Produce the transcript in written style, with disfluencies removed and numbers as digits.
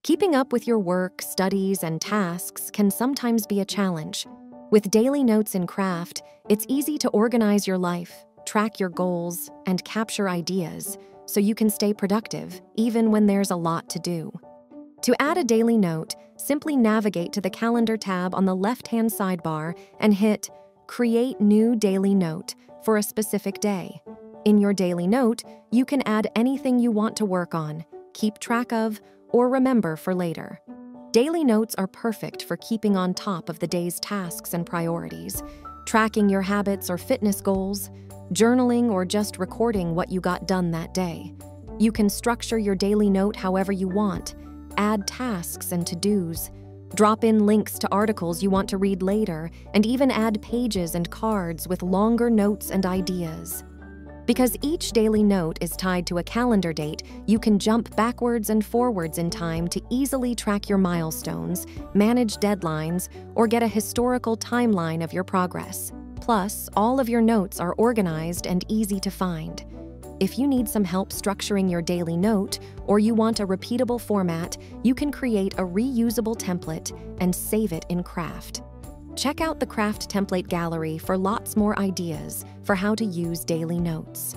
Keeping up with your work, studies, and tasks can sometimes be a challenge. With daily notes in Craft, it's easy to organize your life, track your goals, and capture ideas so you can stay productive even when there's a lot to do. To add a daily note, simply navigate to the Calendar tab on the left-hand sidebar and hit Create New Daily Note for a specific day. In your daily note, you can add anything you want to work on, keep track of, or remember for later. Daily notes are perfect for keeping on top of the day's tasks and priorities, tracking your habits or fitness goals, journaling, or just recording what you got done that day. You can structure your daily note however you want, add tasks and to-dos, drop in links to articles you want to read later, and even add pages and cards with longer notes and ideas. Because each daily note is tied to a calendar date, you can jump backwards and forwards in time to easily track your milestones, manage deadlines, or get a historical timeline of your progress. Plus, all of your notes are organized and easy to find. If you need some help structuring your daily note, or you want a repeatable format, you can create a reusable template and save it in Craft. Check out the Craft template gallery for lots more ideas for how to use daily notes.